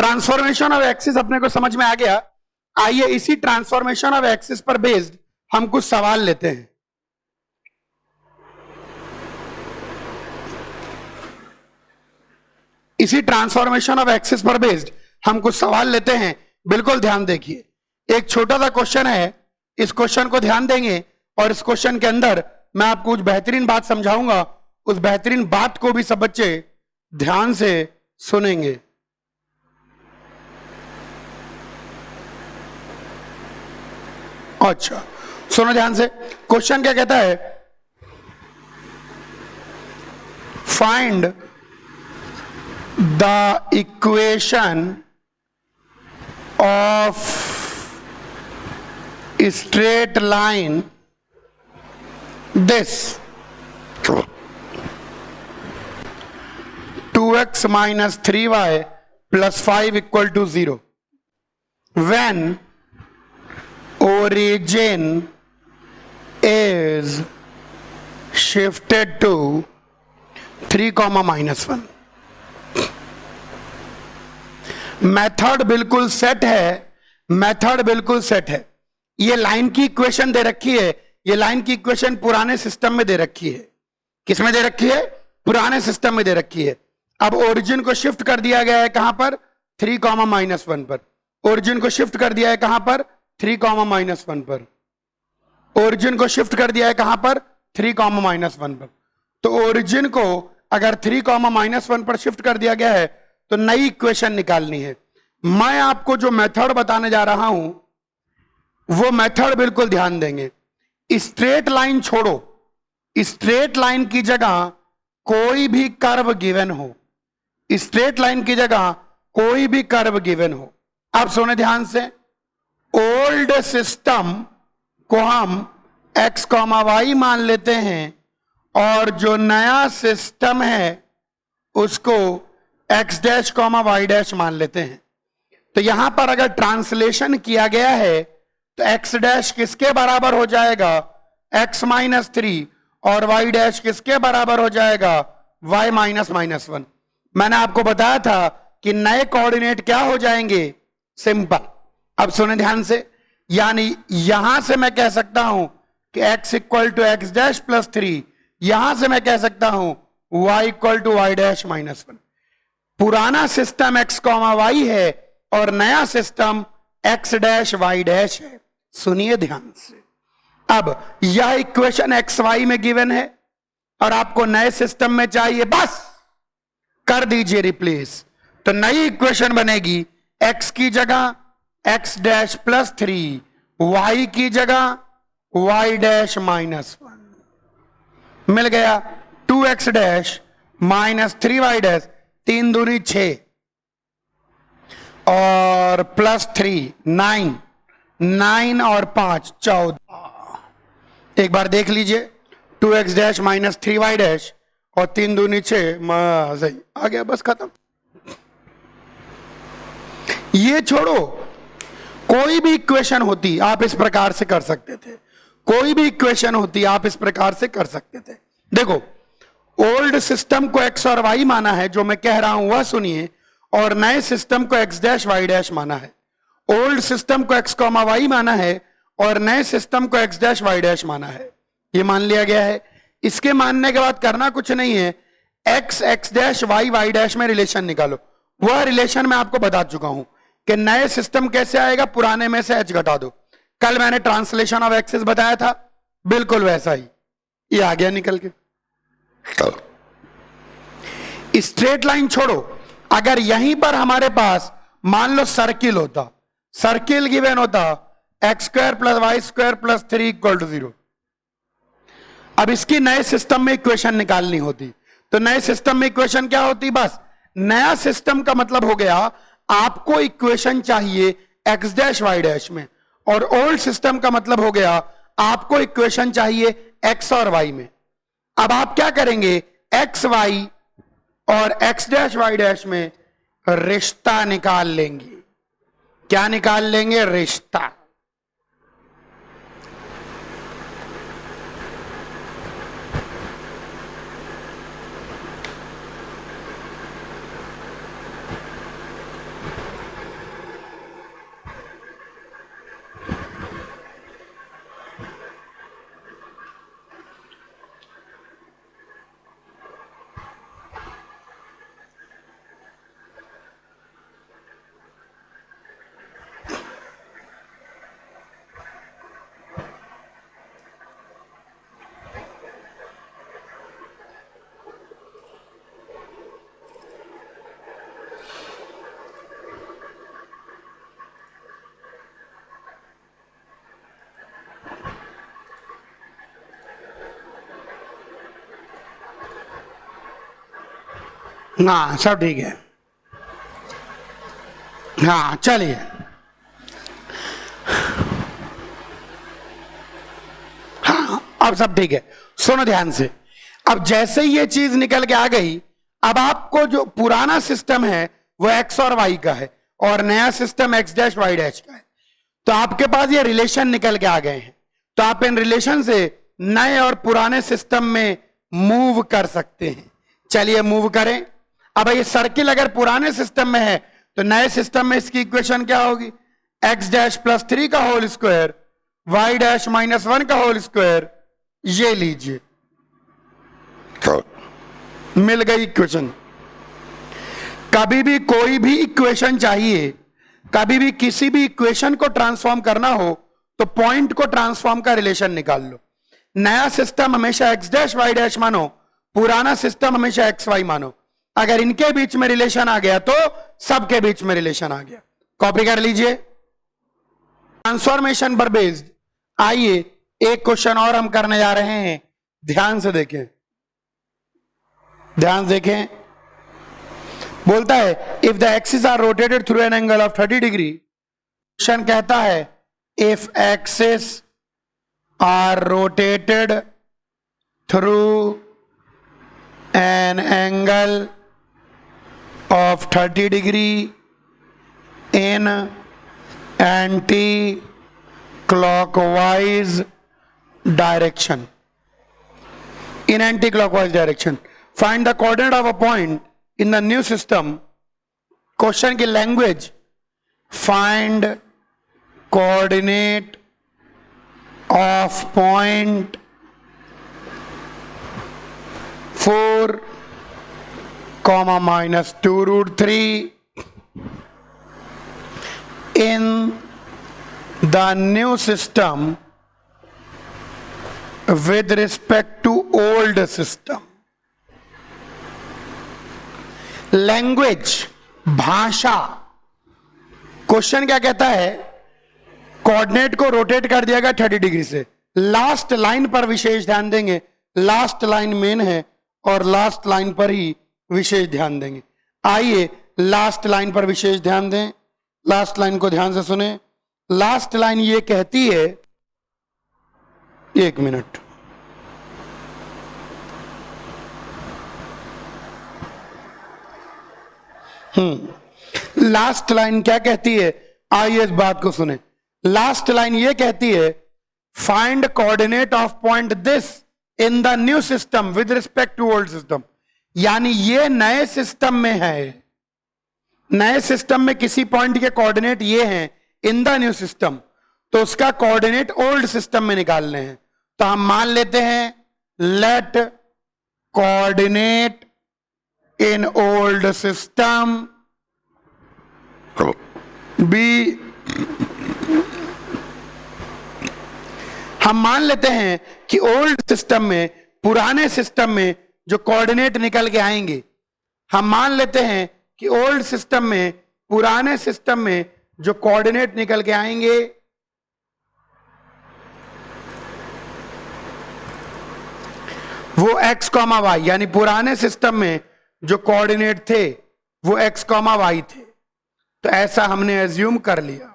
Transformation of axis अपने को समझ में आ गया। आइए इसी ट्रांसफॉर्मेशन ऑफ एक्सिस पर बेस्ड हम कुछ सवाल लेते हैं। इसी ट्रांसफॉर्मेशन ऑफ एक्सिस पर बेस्ड हम कुछ सवाल लेते हैं। बिल्कुल ध्यान देखिए, एक छोटा सा क्वेश्चन है, इस क्वेश्चन को ध्यान देंगे और इस क्वेश्चन के अंदर मैं आपको कुछ बेहतरीन बात समझाऊंगा। उस बेहतरीन बात को भी सब बच्चे ध्यान से सुनेंगे। अच्छा सुनो ध्यान से, क्वेश्चन क्या कहता है, find the equation of straight line this 2x minus 3y plus 5 equal to 0 when origin is shifted to 3, -1। Method बिल्कुल सेट है, मेथड बिल्कुल सेट है। ये लाइन की इक्वेशन दे रखी है, ये लाइन की इक्वेशन पुराने सिस्टम में दे रखी है। किस में दे रखी है? पुराने सिस्टम में दे रखी है। अब ओरिजिन को शिफ्ट कर दिया गया है कहां पर? 3, -1 पर। ओरिजिन को शिफ्ट कर दिया है कहां पर? 3, -1 पर। ओरिजिन को शिफ्ट कर दिया है कहां पर? 3, -1 पर। तो ओरिजिन को अगर 3, -1 पर शिफ्ट कर दिया गया है तो नई इक्वेशन निकालनी है। मैं आपको जो मेथड बताने जा रहा हूं वो मेथड बिल्कुल ध्यान देंगे। स्ट्रेट लाइन छोड़ो, स्ट्रेट लाइन की जगह कोई भी कर्व गिवन हो, स्ट्रेट लाइन की जगह कोई भी कर्व गिवन हो। अब सुने ध्यान से, ओल्ड सिस्टम को हम x, y मान लेते हैं और जो नया सिस्टम है उसको x डैश, y डैश मान लेते हैं। तो यहां पर अगर ट्रांसलेशन किया गया है तो x डैश किसके बराबर हो जाएगा? x -3 और y डैश किसके बराबर हो जाएगा? y -1। मैंने आपको बताया था कि नए कोऑर्डिनेट क्या हो जाएंगे? सिंपल। अब सुने ध्यान से, यानी यहां से मैं कह सकता हूं कि x = x डैश +3, यहां से मैं कह सकता हूं y = y डैश -1। पुराना सिस्टम x, y है और नया system x dash y dash है। सुनिए ध्यान से, अब यह इक्वेशन x, y में गिवन है और आपको नए सिस्टम में चाहिए, बस कर दीजिए रिप्लेस। तो नई इक्वेशन बनेगी x की जगह x डैश +3, y की जगह y डैश -1। मिल गया 2x डैश -3y डैश, 3 दूनी 6 और +3 9, 9 और 5 14। एक बार देख लीजिए, 2x डैश -3y डैश और 3 दूनी 6, सही आ गया, बस खत्म। ये छोड़ो, कोई भी इक्वेशन होती आप इस प्रकार से कर सकते थे, कोई भी इक्वेशन होती आप इस प्रकार से कर सकते थे। देखो, ओल्ड सिस्टम को x और y माना है, जो मैं कह रहा हूं वह सुनिए, और नए सिस्टम को x डैश y डैश माना है। ओल्ड सिस्टम को x, y माना है और नए सिस्टम को x डैश y डैश माना है। ये मान लिया गया है। इसके मानने के बाद करना कुछ नहीं है, x डैश y डैश में रिलेशन निकालो। वह रिलेशन मैं आपको बता चुका हूं कि नए सिस्टम कैसे आएगा, पुराने में से h घटा दो। कल मैंने ट्रांसलेशन ऑफ एक्सिस बताया था, बिल्कुल वैसा ही ये आ गया निकल के। स्ट्रेट लाइन छोड़ो, अगर यहीं पर हमारे पास मान लो सर्किल होता, सर्किल गिवन होता x² + y² + 3 = 0। अब इसकी नए सिस्टम में इक्वेशन निकालनी होती, तो नए सिस्टम में इक्वेशन क्या होती? बस नया सिस्टम का मतलब हो गया आपको इक्वेशन चाहिए x डैश y डैश में, और ओल्ड सिस्टम का मतलब हो गया आपको इक्वेशन चाहिए x और y में। अब आप क्या करेंगे? x, y और x डैश y डैश में रिश्ता निकाल लेंगे। क्या निकाल लेंगे? रिश्ता। हाँ सब ठीक है। हाँ चलिए, हाँ अब सब ठीक है। सुनो ध्यान से, अब जैसे ही ये चीज निकल के आ गई, अब आपको जो पुराना सिस्टम है वो एक्स और वाई का है और नया system X dash Y dash का है। तो आपके पास ये रिलेशन निकल के आ गए हैं, तो आप इन रिलेशन से नए और पुराने सिस्टम में मूव कर सकते हैं। चलिए मूव करें। अब ये सर्किल अगर पुराने सिस्टम में है तो नए सिस्टम में इसकी इक्वेशन क्या होगी? एक्स डैश प्लस 3 का whole square Y dash minus 1 का होल स्क्वायर। ये लीजिए, मिल गई इक्वेशन। कभी भी कोई भी इक्वेशन चाहिए, कभी भी किसी भी इक्वेशन को ट्रांसफॉर्म करना हो तो पॉइंट को ट्रांसफॉर्म का रिलेशन निकाल लो। नया सिस्टम हमेशा एक्स डैश वाई डैश मानो, पुराना सिस्टम हमेशा एक्स वाई मानो। अगर इनके बीच में रिलेशन आ गया तो सबके बीच में रिलेशन आ गया। कॉपी कर लीजिए। ट्रांसफॉर्मेशन पर बेस्ड आइए एक क्वेश्चन और हम करने जा रहे हैं, ध्यान से देखें, ध्यान से देखें। बोलता है if the axis are rotated through an angle of 30 degree. Question कहता है if axis are rotated through an angle of 30 degree in anti-clockwise direction. In anti-clockwise direction, find the coordinate of a point in the new system. Question की language, find coordinate of point 4, minus 2 root 3 in the new system with respect to old system. Language, भाषा। Question क्या कहता है? Coordinate को rotate कर दिया गया 30 degree से। लास्ट लाइन पर विशेष ध्यान देंगे, लास्ट लाइन मेन है और लास्ट लाइन पर ही विशेष ध्यान देंगे। आइए लास्ट लाइन पर विशेष ध्यान दें। लास्ट लाइन को ध्यान से सुने। लास्ट लाइन ये कहती है, एक मिनट, लास्ट लाइन क्या कहती है? आइए इस बात को सुने। लास्ट लाइन ये कहती है find coordinate of point this in the new system with respect to old system. यानी ये नए सिस्टम में है, नए सिस्टम में किसी पॉइंट के कोऑर्डिनेट ये हैं इन द न्यू सिस्टम, तो उसका कोऑर्डिनेट ओल्ड सिस्टम में निकालने हैं। तो हम मान लेते हैं let coordinate in old system B, हम मान लेते हैं कि ओल्ड सिस्टम में, पुराने सिस्टम में जो कोऑर्डिनेट निकल के आएंगे, हम मान लेते हैं कि ओल्ड सिस्टम में, पुराने सिस्टम में जो कोऑर्डिनेट निकल के आएंगे वो एक्स कॉमा वाई, यानी पुराने सिस्टम में जो कोऑर्डिनेट थे वो एक्स कॉमा वाई थे। तो ऐसा हमने एज्यूम कर लिया।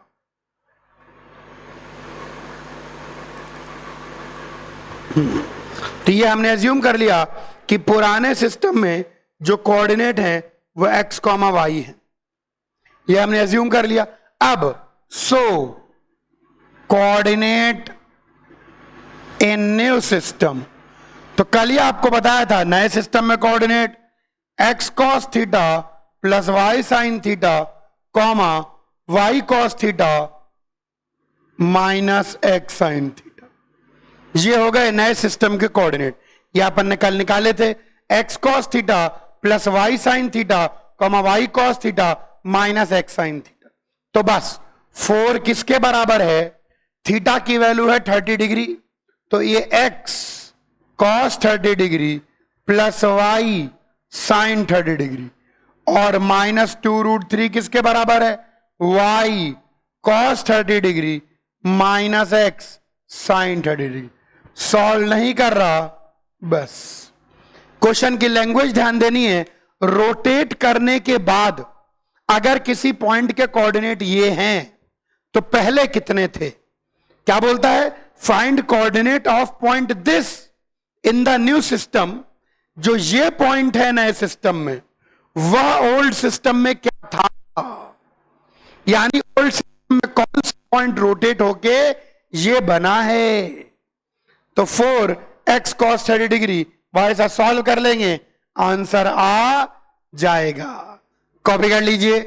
तो ये हमने एज्यूम कर लिया कि पुराने सिस्टम में जो कोऑर्डिनेट हैं वो एक्स कॉमा वाई है। ये हमने एज्यूम कर लिया। अब so coordinate in new system, तो कल ही आपको बताया था नए सिस्टम में coordinate X cos theta plus Y sine theta comma Y cos theta minus X sine theta. ये हो गए नए सिस्टम के कोऑर्डिनेट। ये अपन ने कल निकाले थे, X cos theta plus Y sine theta comma Y cos theta minus X sine theta. तो बस 4 किसके बराबर है? थीटा की वैल्यू है 30 डिग्री, तो ये X cos 30 degree plus Y sine 30 degree और माइनस 2 रूट 3 किसके बराबर है? Y cos 30 degree minus X sine 30 degree. Solve नहीं कर रहा, बस क्वेश्चन की लैंग्वेज ध्यान देनी है रोटेट करने के बाद अगर किसी पॉइंट के कोऑर्डिनेट ये हैं तो पहले कितने थे? क्या बोलता है? Find coordinate of point this in the new system. जो ये पॉइंट है नए सिस्टम में, वह ओल्ड सिस्टम में क्या था, यानी ओल्ड सिस्टम में कौन सा पॉइंट रोटेट होके ये बना है। तो 4x cos 30 डिग्री वहां ऐसा सॉल्व कर लेंगे, आंसर आ जाएगा। कॉपी कर लीजिए।